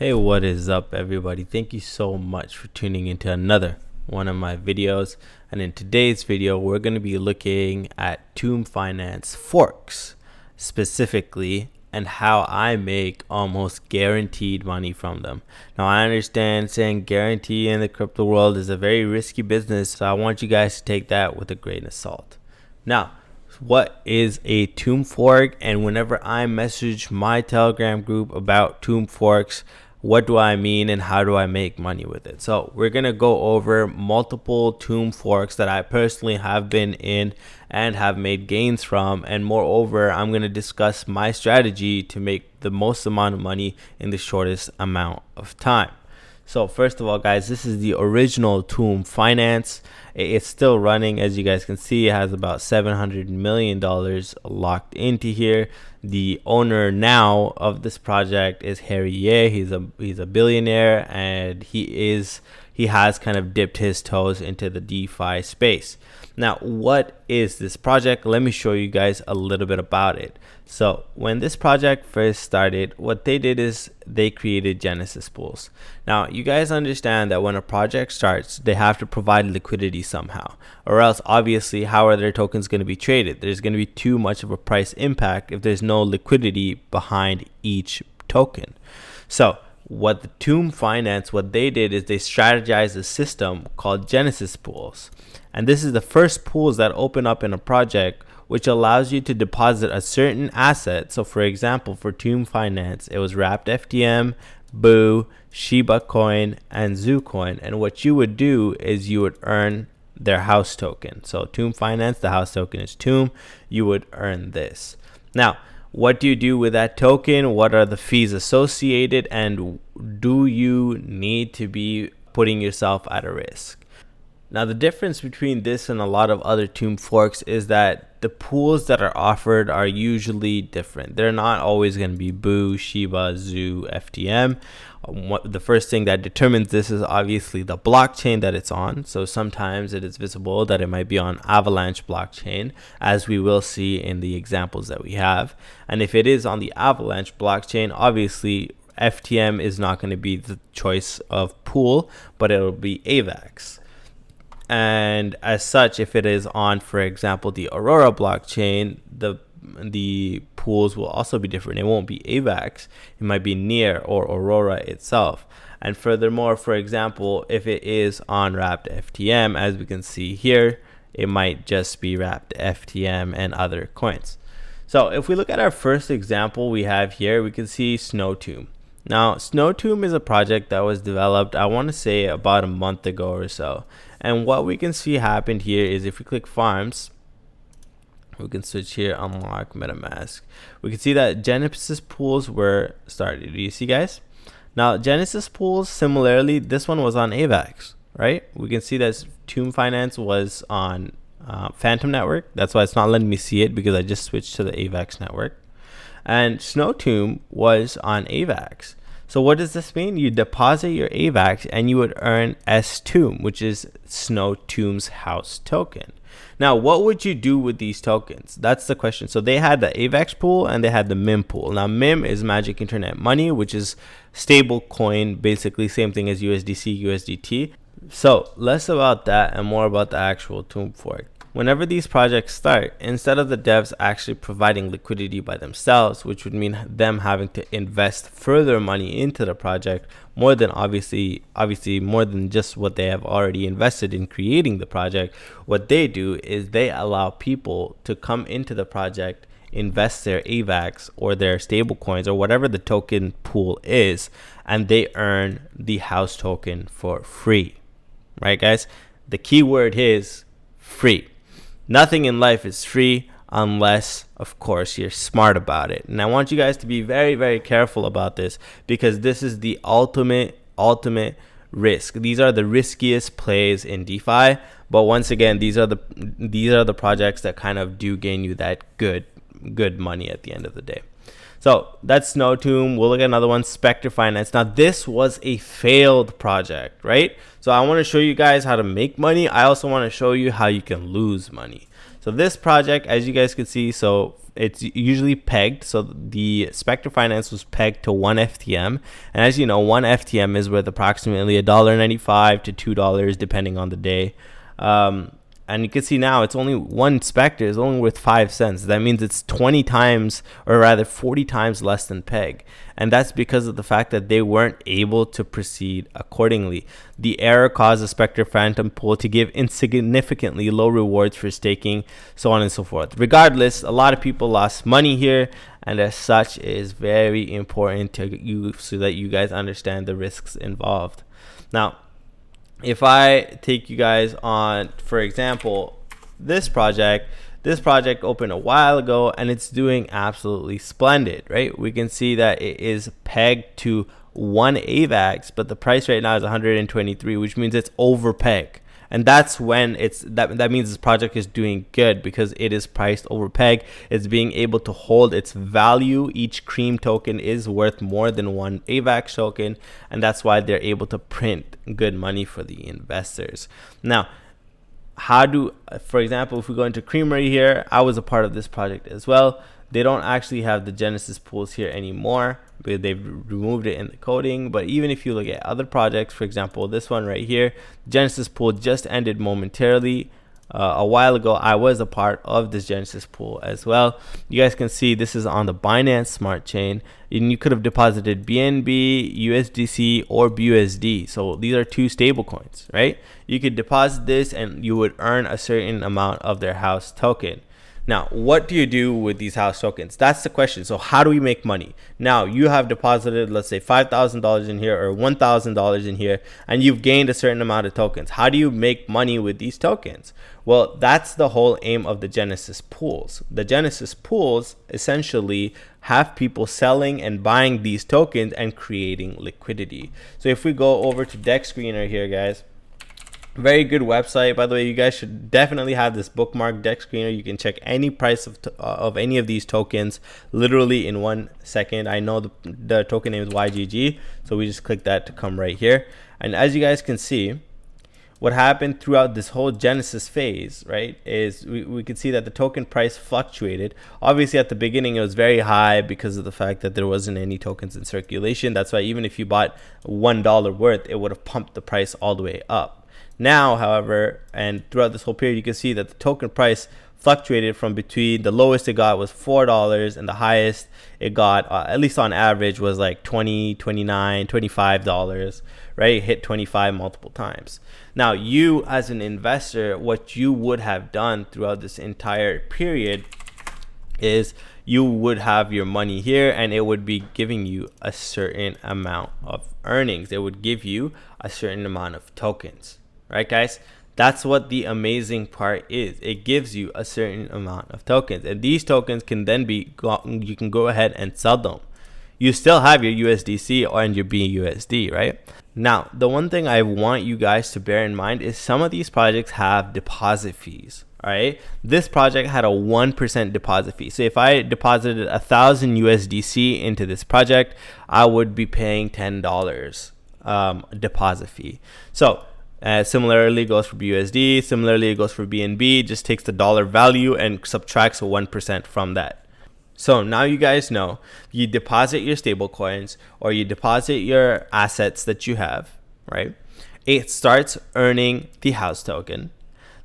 Hey, what is up, everybody? Thank you so much for tuning into another one of my videos. And in today's video, we're going to be looking at Tomb Finance forks specifically and how I make almost guaranteed money from them. Now, I understand saying guarantee in the crypto world is a very risky business, so I want you guys to take that with a grain of salt. Now, what is a Tomb fork? And whenever I message my Telegram group about Tomb forks, what do I mean and how do I make money with it? So we're going to go over multiple Tomb forks that I personally have been in and have made gains from. And moreover, I'm going to discuss my strategy to make the most amount of money in the shortest amount of time. So first of all, guys, this is the original Tomb Finance. It's still running. As you guys can see, it has about $700 million locked into here. The owner now of this project is Harry Ye. He's a billionaire, and he has kind of dipped his toes into the DeFi space. Now, what is this project? Let me show you guys a little bit about it. So when this project first started, what they did is they created Genesis pools. Now, you guys understand that when a project starts, they have to provide liquidity somehow, or else obviously how are their tokens going to be traded? There's going to be too much of a price impact if there's no liquidity behind each token. So what the Tomb Finance, what they did is they strategized a system called Genesis pools. And this is the first pools that open up in a project, which allows you to deposit a certain asset. So for example, for Tomb Finance, it was Wrapped FTM, Boo, Shiba Coin, and Zoo Coin. And what you would do is you would earn their house token. So Tomb Finance, the house token is Tomb. You would earn this. Now, what do you do with that token? What are the fees associated? And do you need to be putting yourself at a risk? Now, the difference between this and a lot of other Tomb forks is that the pools that are offered are usually different. They're not always going to be Boo, Shiba, Zoo, FTM. The first thing that determines this is obviously the blockchain that it's on. So sometimes it is visible that it might be on Avalanche blockchain, as we will see in the examples that we have. And if it is on the Avalanche blockchain, obviously FTM is not going to be the choice of pool, but it'll be AVAX. And as such, if it is on, for example, the Aurora blockchain, the pools will also be different. It won't be AVAX. It might be Near or Aurora itself. And furthermore, for example, if it is on Wrapped FTM, as we can see here, it might just be Wrapped FTM and other coins. So if we look at our first example we have here, we can see Snowtomb. Now, Snowtomb is a project that was developed, I want to say, about a month ago or so. And what we can see happened here is if we click farms, we can switch here, unlock MetaMask. We can see that Genesis pools were started. Do you see, guys? Now, Genesis pools, similarly, this one was on AVAX, right? We can see that Tomb Finance was on Phantom Network. That's why it's not letting me see it, because I just switched to the AVAX network. And Snowtomb was on AVAX. So what does this mean? You deposit your AVAX and you would earn S-Tomb, which is Snowtomb's house token. Now, what would you do with these tokens? That's the question. So they had the AVAX pool and they had the MIM pool. Now, MIM is Magic Internet Money, which is stable coin, basically same thing as USDC, USDT. So less about that and more about the actual Tomb fork. Whenever these projects start, instead of the devs actually providing liquidity by themselves, which would mean them having to invest further money into the project, more than obviously more than just what they have already invested in creating the project, what they do is they allow people to come into the project, invest their AVAX or their stable coins or whatever the token pool is, and they earn the house token for free. Right, guys? The key word is free. Nothing in life is free unless, of course, you're smart about it. And I want you guys to be very, very careful about this, because this is the ultimate risk. These are the riskiest plays in DeFi. But once again, these are the projects that kind of do gain you that good money at the end of the day. So that's Snowtomb. We'll look at another one, Spectre Finance. Now, this was a failed project, right? So I want to show you guys how to make money. I also want to show you how you can lose money. So this project, as you guys can see, so it's usually pegged. So the Spectre Finance was pegged to 1 FTM. And as you know, 1 FTM is worth approximately $1.95 to $2 depending on the day. And you can see now it's only one Spectre is only worth 5 cents. That means it's 20 times, or rather 40 times less than peg. And that's because of the fact that they weren't able to proceed accordingly. The error caused the Spectre Phantom pool to give insignificantly low rewards for staking, so on and so forth. Regardless, a lot of people lost money here, and as such it is very important to you so that you guys understand the risks involved. Now, if I take you guys on, for example, this project opened a while ago and it's doing absolutely splendid, right? We can see that it is pegged to 1 AVAX, but the price right now is 123, which means it's over peg. And that's when that means this project is doing good, because it is priced over peg. It's being able to hold its value. Each cream token is worth more than 1 AVAX token, and that's why they're able to print good money for the investors. Now, for example, if we go into Creamery here, I was a part of this project as well. They don't actually have the Genesis pools here anymore because they've removed it in the coding. But even if you look at other projects, for example, this one right here, Genesis pool just ended momentarily. A while ago, I was a part of this Genesis pool as well. You guys can see this is on the Binance Smart Chain, and you could have deposited BNB, USDC, or BUSD. So these are 2 stable coins, right? You could deposit this and you would earn a certain amount of their house token. Now, what do you do with these house tokens? That's the question. So how do we make money? Now, you have deposited, let's say $5,000 in here or $1,000 in here, and you've gained a certain amount of tokens. How do you make money with these tokens? Well, that's the whole aim of the Genesis pools. The Genesis pools essentially have people selling and buying these tokens and creating liquidity. So if we go over to Deck Screener here, guys, very good website, by the way. You guys should definitely have this bookmark, Deck Screener. You can check any price of any of these tokens literally in 1 second. I know the token name is YGG, so we just click that to come right here. And as you guys can see, what happened throughout this whole Genesis phase, right, is we could see that the token price fluctuated. Obviously, at the beginning, it was very high because of the fact that there wasn't any tokens in circulation. That's why even if you bought $1 worth, it would have pumped the price all the way up. Now, however, and throughout this whole period, you can see that the token price fluctuated from between the lowest it got was $4 and the highest it got, at least on average, was like $20, $29, $25, right? It hit 25 multiple times. Now, you as an investor, what you would have done throughout this entire period is you would have your money here and it would be giving you a certain amount of earnings. It would give you a certain amount of tokens. Right, guys? That's what the amazing part is. It gives you a certain amount of tokens, and these tokens can then you can go ahead and sell them. You still have your USDC and your BUSD, right? Now, the one thing I want you guys to bear in mind is some of these projects have deposit fees. All right, this project had a 1% deposit fee. So if I deposited 1,000 USDC into this project, I would be paying $10 deposit fee. So similarly goes for BUSD, similarly it goes for BNB, just takes the dollar value and subtracts a 1% from that. So now you guys know, you deposit your stable coins or you deposit your assets that you have, right? It starts earning the house token.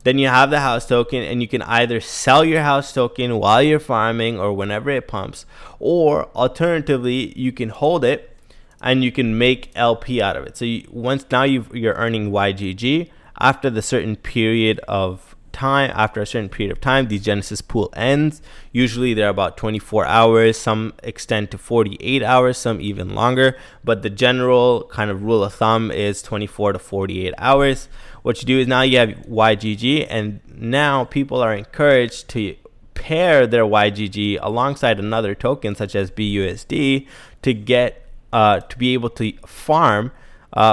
Then you have the house token and you can either sell your house token while you're farming or whenever it pumps, or alternatively, you can hold it and you can make LP out of it. So you're earning YGG after a certain period of time. After a certain period of time, the Genesis pool ends. Usually they're about 24 hours. Some extend to 48 hours, some even longer. But the general kind of rule of thumb is 24 to 48 hours. What you do is now you have YGG, and now people are encouraged to pair their YGG alongside another token such as BUSD to get to be able to farm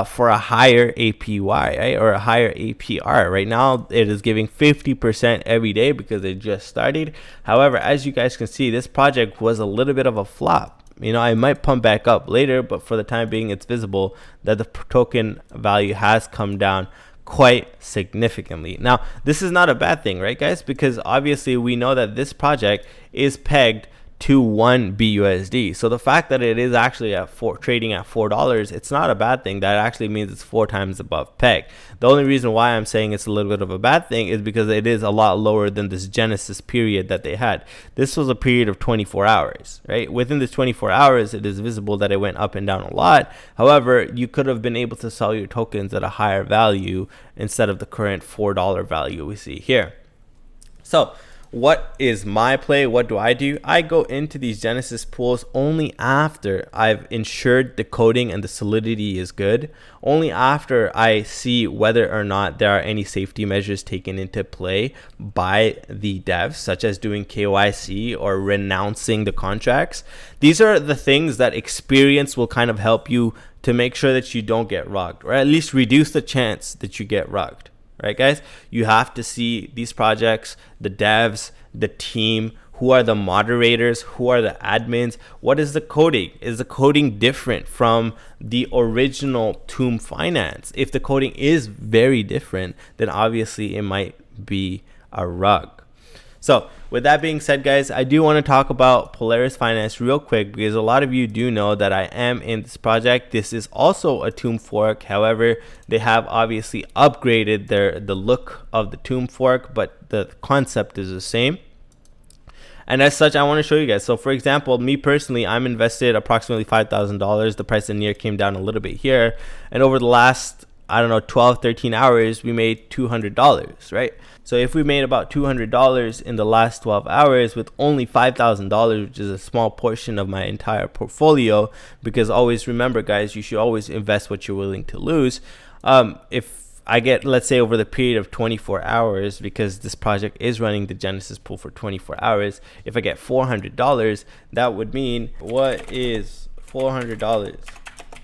for a higher APY, right, or a higher APR. Right now it is giving 50% every day because it just started. However, as you guys can see, this project was a little bit of a flop. You know, I might pump back up later, but for the time being, it's visible that the token value has come down quite significantly. Now, this is not a bad thing, right, guys? Because obviously we know that this project is pegged to 1 BUSD. So the fact that it is actually trading at $4, it's not a bad thing. That actually means it's 4 times above peg. The only reason why I'm saying it's a little bit of a bad thing is because it is a lot lower than this Genesis period that they had. This was a period of 24 hours, right? Within this 24 hours, it is visible that it went up and down a lot. However, you could have been able to sell your tokens at a higher value instead of the current $4 value we see here. So what is my play? What do? I go into these Genesis pools only after I've ensured the coding and the solidity is good, only after I see whether or not there are any safety measures taken into play by the devs, such as doing KYC or renouncing the contracts. These are the things that experience will kind of help you to make sure that you don't get rugged, or at least reduce the chance that you get rugged. Right, guys? You have to see these projects, the devs, the team, who are the moderators, who are the admins, what is the coding? Is the coding different from the original Tomb Finance? If the coding is very different, then obviously it might be a rug. So with that being said, guys, I do want to talk about Polaris Finance real quick, because a lot of you do know that I am in this project. This is also a Tomb fork. However, they have obviously upgraded the look of the Tomb fork, but the concept is the same. And as such, I want to show you guys. So for example, me personally, I'm invested approximately $5,000. The price of NEAR came down a little bit here. And over the last, I don't know, 12, 13 hours, we made $200, right? So if we made about $200 in the last 12 hours with only $5,000, which is a small portion of my entire portfolio, because always remember, guys, you should always invest what you're willing to lose. If I get, let's say, over the period of 24 hours, because this project is running the Genesis pool for 24 hours, if I get $400, that would mean, what is $400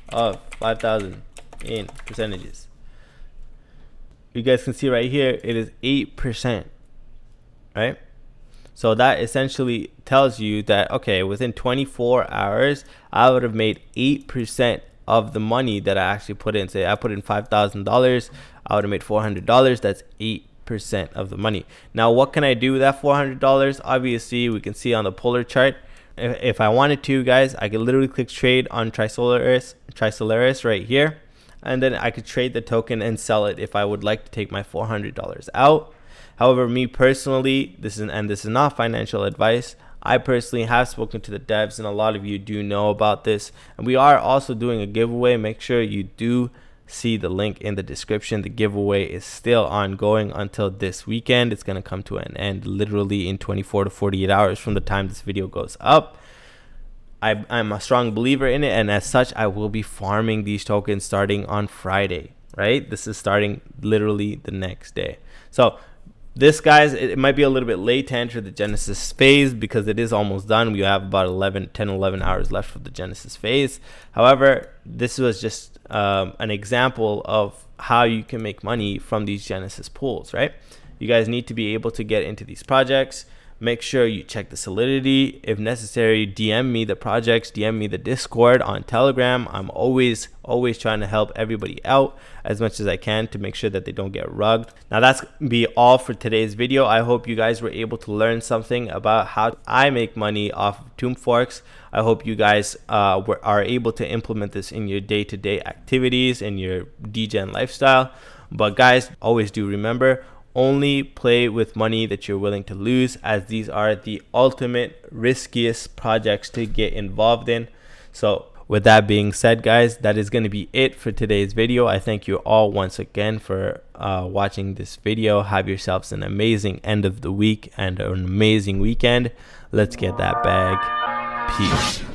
of 5,000 in percentages? You guys can see right here, it is 8%, right? So that essentially tells you that, okay, within 24 hours, I would have made 8% of the money that I actually put in. Say I put in $5,000, I would have made $400. That's 8% of the money. Now, what can I do with that $400? Obviously, we can see on the polar chart. If I wanted to, guys, I could literally click trade on Trisolaris right here. And then I could trade the token and sell it if I would like to take my $400 out. However, me personally, this is not financial advice. I personally have spoken to the devs, and a lot of you do know about this. And we are also doing a giveaway. Make sure you do see the link in the description. The giveaway is still ongoing until this weekend. It's going to come to an end literally in 24 to 48 hours from the time this video goes up. I'm a strong believer in it, and as such, I will be farming these tokens starting on Friday, right? This is starting literally the next day. So this, guys, it might be a little bit late to enter the Genesis phase because it is almost done. We have about 11 hours left for the Genesis phase. However, this was just an example of how you can make money from these Genesis pools, right? You guys need to be able to get into these projects. Make sure you check the solidity. If necessary, DM me the projects, DM me the Discord on Telegram. I'm always trying to help everybody out as much as I can to make sure that they don't get rugged. Now, that's be all for today's video. I hope you guys were able to learn something about how I make money off of Tomb forks. I hope you guys are able to implement this in your day-to-day activities and your DGen lifestyle. But guys, always do remember, only play with money that you're willing to lose, as these are the ultimate riskiest projects to get involved in. So with that being said, guys, that is going to be it for today's video. I thank you all once again for watching this video. Have yourselves an amazing end of the week and an amazing weekend. Let's get that bag. Peace.